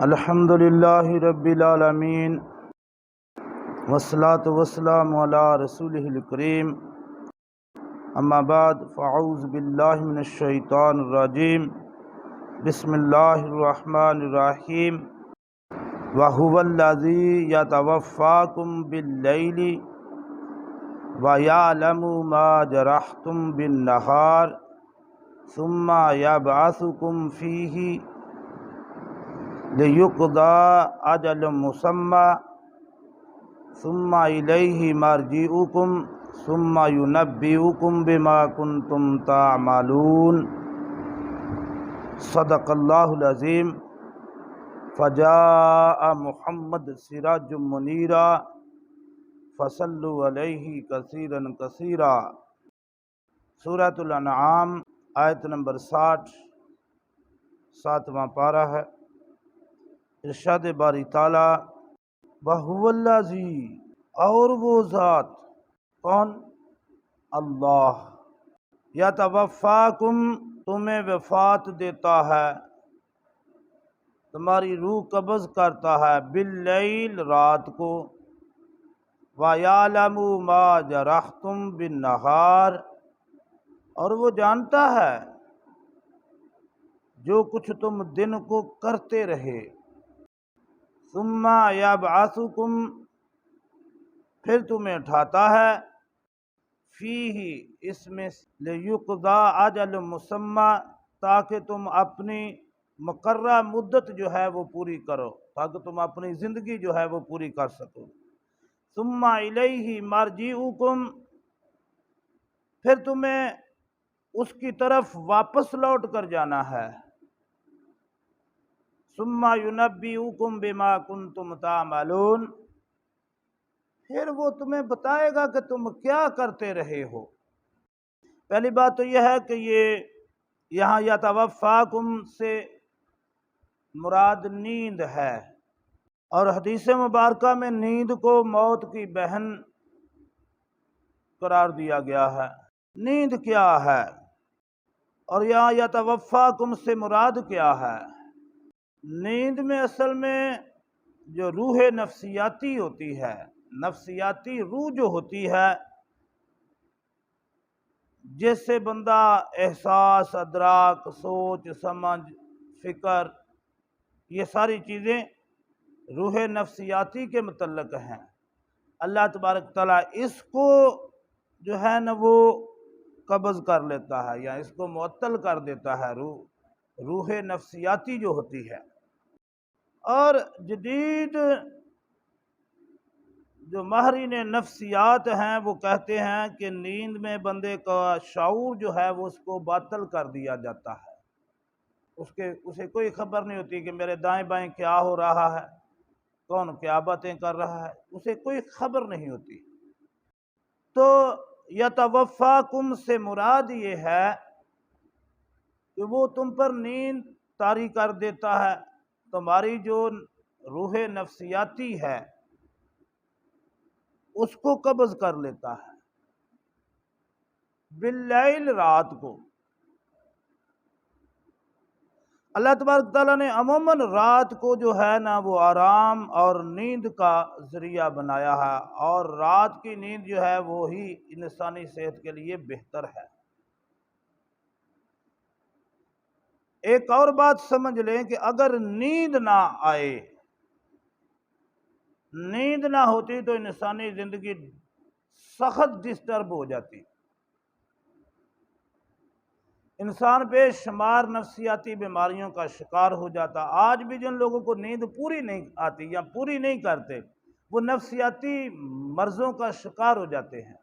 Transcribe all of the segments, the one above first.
الحمد للہ رب العالمین والصلاة والسلام علی رسولہ الکریم اما بعد فاعوذ باللہ من الشیطان الرجیم بسم اللہ الرحمن الرحیم وَهُوَ الَّذِي يَتَوَفَّاكُم بِاللَّيْلِ وَيَعْلَمُ مَا جَرَحْتُم بِالنَّهَارِ ثُمَّ يَبْعَثُكُم فِيهِ لِيُقْضَىٰ أَجَلٌ مُّسَمًّى ثُمَّ إِلَيْهِ مَرْجِعُكُمْ ثُمَّ يُنَبِّئُكُم بِمَا كُنتُمْ تَعْمَلُونَ صدق اللہ العظیم فجاء محمد سراج منیرا فصلوا علیہ کثیرا کثیرا۔ سورۃ الانعام آیت نمبر 60، 7واں پارہ ہے۔ ارشاد باری تعالیٰ وَهُوَ الَّذِي، اور وہ ذات، کون؟ اللہ، یتوفاکم، تمہیں وفات دیتا ہے، تمہاری روح قبض کرتا ہے، باللیل، رات کو، وَيَعْلَمُ مَا جَرَحْتُم بِالنَّهَارِ، اور وہ جانتا ہے جو کچھ تم دن کو کرتے رہے، ثم یبعثکم، پھر تمہیں اٹھاتا ہے، فیہ، اس میں، لیقضی اجل مسمى، تاکہ تم اپنی مقررہ مدت جو ہے وہ پوری کرو، تاکہ تم اپنی زندگی جو ہے وہ پوری کر سکو۔ ثم الیہ مرجعکم، پھر تمہیں اس کی طرف واپس لوٹ کر جانا ہے۔ ثم ینبئکم بما کنتم تعملون، پھر وہ تمہیں بتائے گا کہ تم کیا کرتے رہے ہو۔ پہلی بات تو یہ ہے کہ یہ یہاں یتوفاکم سے مراد نیند ہے، اور حدیث مبارکہ میں نیند کو موت کی بہن قرار دیا گیا ہے۔ نیند کیا ہے اور یہاں یتوفاکم سے مراد کیا ہے؟ نیند میں اصل میں جو روح نفسیاتی ہوتی ہے، نفسیاتی روح جو ہوتی ہے، جس سے بندہ احساس، ادراک، سوچ، سمجھ، فکر، یہ ساری چیزیں روح نفسیاتی کے متعلق ہیں۔ اللہ تبارک تعالیٰ اس کو جو ہے نا وہ قبض کر لیتا ہے، یا اس کو معطل کر دیتا ہے، روح نفسیاتی جو ہوتی ہے۔ اور جدید جو ماہرین نفسیات ہیں وہ کہتے ہیں کہ نیند میں بندے کا شعور جو ہے وہ اس کو باطل کر دیا جاتا ہے، اسے کوئی خبر نہیں ہوتی کہ میرے دائیں بائیں کیا ہو رہا ہے، کون کیا باتیں کر رہا ہے، اسے کوئی خبر نہیں ہوتی۔ تو یتوفاکم سے مراد یہ ہے کہ وہ تم پر نیند طاری کر دیتا ہے، تمہاری جو روح نفسیاتی ہے اس کو قبض کر لیتا ہے، باللیل، رات کو۔ اللہ تبارک تعالیٰ نے عموماً رات کو جو ہے نا وہ آرام اور نیند کا ذریعہ بنایا ہے، اور رات کی نیند جو ہے وہی انسانی صحت کے لیے بہتر ہے۔ ایک اور بات سمجھ لیں کہ اگر نیند نہ آئے، نیند نہ ہوتی تو انسانی زندگی سخت ڈسٹرب ہو جاتی، انسان بے شمار نفسیاتی بیماریوں کا شکار ہو جاتا۔ آج بھی جن لوگوں کو نیند پوری نہیں آتی یا پوری نہیں کرتے، وہ نفسیاتی مرضوں کا شکار ہو جاتے ہیں۔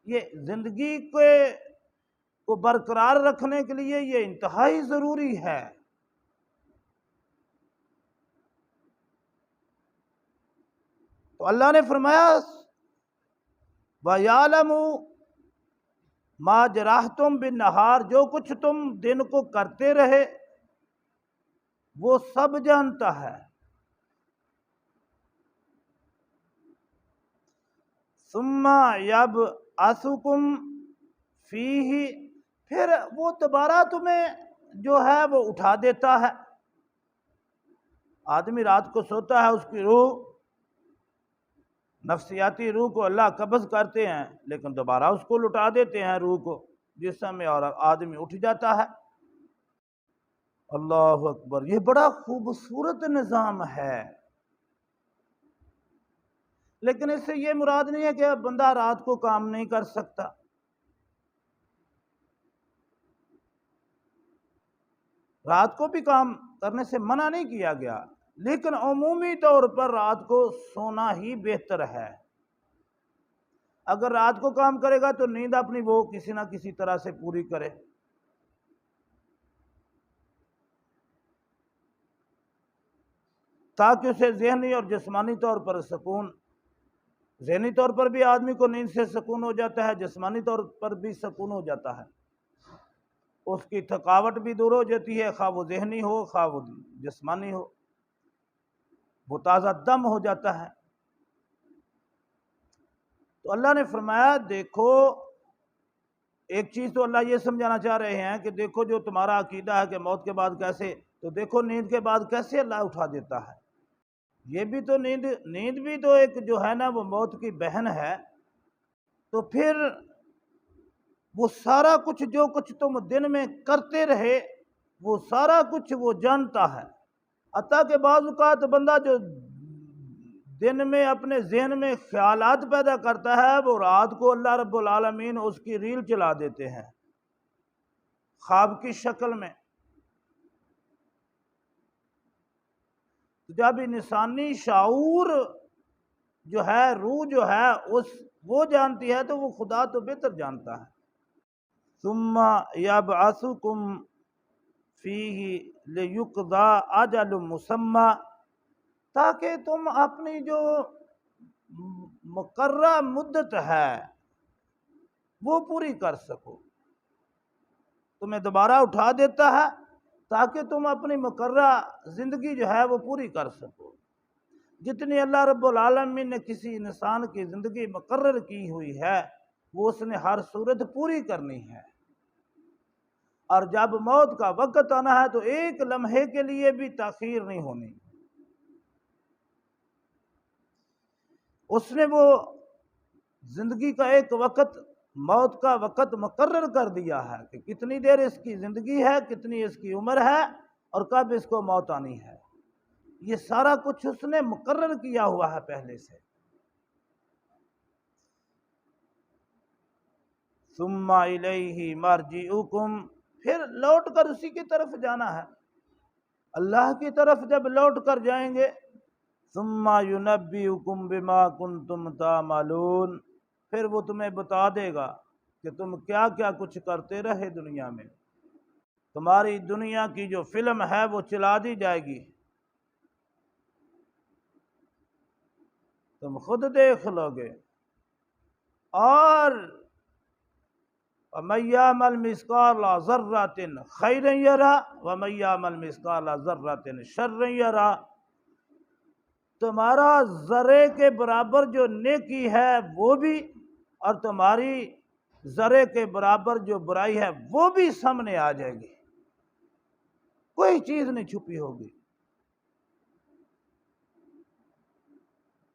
یہ زندگی کو برقرار رکھنے کے لیے یہ انتہائی ضروری ہے۔ تو اللہ نے فرمایا وَيَعْلَمُ مَا جَرَحْتُم بِالنَّهَارِ، جو کچھ تم دن کو کرتے رہے وہ سب جانتا ہے۔ ثُمَّ يَبْعَثُكُم فِيهِ، پھر وہ دوبارہ تمہیں جو ہے وہ اٹھا دیتا ہے، آدمی رات کو سوتا ہے، اس کی روح، نفسیاتی روح کو اللہ قبض کرتے ہیں، لیکن دوبارہ اس کو لٹا دیتے ہیں روح کو جسم میں، اور آدمی اٹھ جاتا ہے۔ اللہ اکبر، یہ بڑا خوبصورت نظام ہے، لیکن اس سے یہ مراد نہیں ہے کہ بندہ رات کو کام نہیں کر سکتا۔ رات کو بھی کام کرنے سے منع نہیں کیا گیا، لیکن عمومی طور پر رات کو سونا ہی بہتر ہے۔ اگر رات کو کام کرے گا تو نیند اپنی وہ کسی نہ کسی طرح سے پوری کرے۔ تاکہ اسے ذہنی اور جسمانی طور پر سکون، ذہنی طور پر بھی آدمی کو نیند سے سکون ہو جاتا ہے، جسمانی طور پر بھی سکون ہو جاتا ہے، اس کی تھکاوٹ بھی دور ہو جاتی ہے، خواہ وہ ذہنی ہو خواہ وہ جسمانی ہو، وہ تازہ دم ہو جاتا ہے۔ تو اللہ نے فرمایا دیکھو، ایک چیز تو اللہ یہ سمجھانا چاہ رہے ہیں کہ دیکھو جو تمہارا عقیدہ ہے کہ موت کے بعد کیسے، تو دیکھو نیند کے بعد کیسے اللہ اٹھا دیتا ہے۔ یہ بھی تو نیند بھی تو ایک جو ہے نا وہ موت کی بہن ہے، تو پھر وہ سارا کچھ جو کچھ تم دن میں کرتے رہے وہ سارا کچھ وہ جانتا ہے۔ حتیٰ کہ بعض اوقات بندہ جو دن میں اپنے ذہن میں خیالات پیدا کرتا ہے، وہ رات کو اللہ رب العالمین اس کی ریل چلا دیتے ہیں خواب کی شکل میں۔ جب انسانی شعور جو ہے، روح جو ہے وہ جانتی ہے تو وہ خدا تو بہتر جانتا ہے۔ ثم یبعثکم فیہ لیقضی اجل مسمی، تاکہ تم اپنی جو مقررہ مدت ہے وہ پوری کر سکو۔ تمہیں دوبارہ اٹھا دیتا ہے تاکہ تم اپنی مقررہ زندگی جو ہے وہ پوری کر سکو۔ جتنی اللہ رب العالمین نے کسی انسان کی زندگی مقرر کی ہوئی ہے وہ اس نے ہر صورت پوری کرنی ہے، اور جب موت کا وقت آنا ہے تو ایک لمحے کے لیے بھی تاخیر نہیں ہونی۔ اس نے وہ زندگی کا ایک وقت، موت کا وقت مقرر کر دیا ہے کہ کتنی دیر اس کی زندگی ہے، کتنی اس کی عمر ہے، اور کب اس کو موت آنی ہے۔ یہ سارا کچھ اس نے مقرر کیا ہوا ہے پہلے سے۔ ثم الیہ مرجعکم، پھر لوٹ کر اسی کی طرف جانا ہے، اللہ کی طرف جب لوٹ کر جائیں گے، ثم ینبئکم بما کنتم تعملون، پھر وہ تمہیں بتا دے گا کہ تم کیا کیا کچھ کرتے رہے دنیا میں۔ تمہاری دنیا کی جو فلم ہے وہ چلا دی جائے گی، تم خود دیکھ لو گے۔ اور وَمَن يَعْمَلْ مِثْقَالَ ذَرَّةٍ خَيْرًا يَرَهُ وَمَن يَعْمَلْ مِثْقَالَ ذَرَّةٍ شَرًّا يَرَهُ، تمہارا ذرے کے برابر جو نیکی ہے وہ بھی، اور تمہاری ذرے کے برابر جو برائی ہے وہ بھی سامنے آ جائے گی، کوئی چیز نہیں چھپی ہوگی۔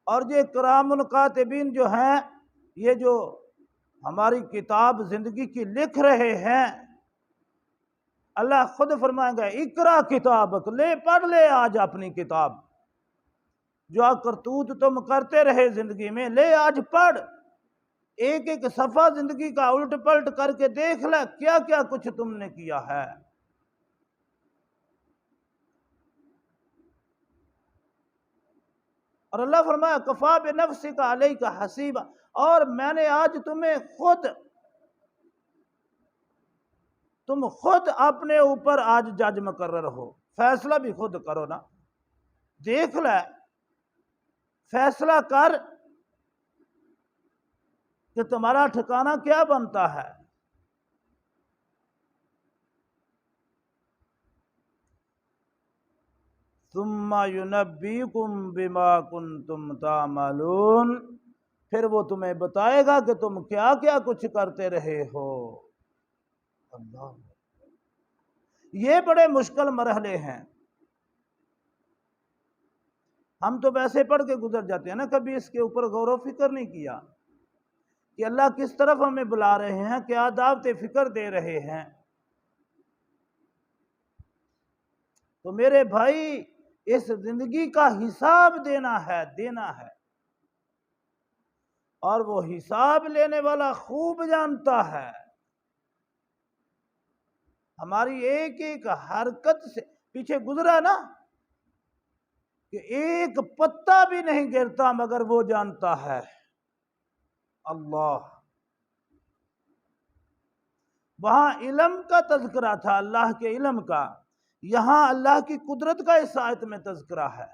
اور یہ کرام الکاتبین جو ہیں، یہ جو ہماری کتاب زندگی کی لکھ رہے ہیں، اللہ خود فرمائیں گا اقرا کتابک، لے پڑھ لے آج اپنی کتاب، جو کرتوت تم کرتے رہے زندگی میں لے آج پڑھ، ایک ایک صفحہ زندگی کا الٹ پلٹ کر کے دیکھ لے کیا کیا کچھ تم نے کیا ہے۔ اور اللہ فرمایا کفا بنفسک علیک حسیبا، اور میں نے آج تم خود اپنے اوپر آج جج مقرر ہو، فیصلہ بھی خود کرو نا، دیکھ لے، فیصلہ کر کہ تمہارا ٹھکانہ کیا بنتا ہے۔ ثم ینبئکم بما کنتم تعملون، پھر وہ تمہیں بتائے گا کہ تم کیا کیا کچھ کرتے رہے ہو۔ اللہ، یہ بڑے مشکل مرحلے ہیں، ہم تو ویسے پڑھ کے گزر جاتے ہیں نا، کبھی اس کے اوپر غور و فکر نہیں کیا کہ اللہ کس طرف ہمیں بلا رہے ہیں، کیا دعوت فکر دے رہے ہیں۔ تو میرے بھائی، اس زندگی کا حساب دینا ہے، اور وہ حساب لینے والا خوب جانتا ہے۔ ہماری ایک ایک حرکت سے پیچھے گزرا نا کہ ایک پتا بھی نہیں گرتا مگر وہ جانتا ہے، اللہ۔ وہاں علم کا تذکرہ تھا، اللہ کے علم کا، یہاں اللہ کی قدرت کا اس آیت میں تذکرہ ہے۔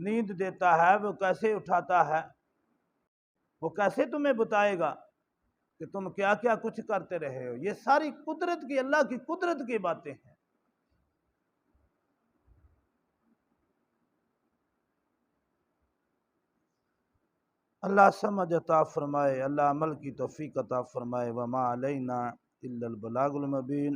نیند دیتا ہے، وہ کیسے اٹھاتا ہے، وہ کیسے تمہیں بتائے گا کہ تم کیا کیا کچھ کرتے رہے ہو۔ یہ ساری قدرت کی، اللہ کی قدرت کی باتیں ہیں۔ اللہ سمجھ عطا فرمائے، اللہ عمل کی توفیق عطا فرمائے۔ وما علینا الا البلاغ المبین۔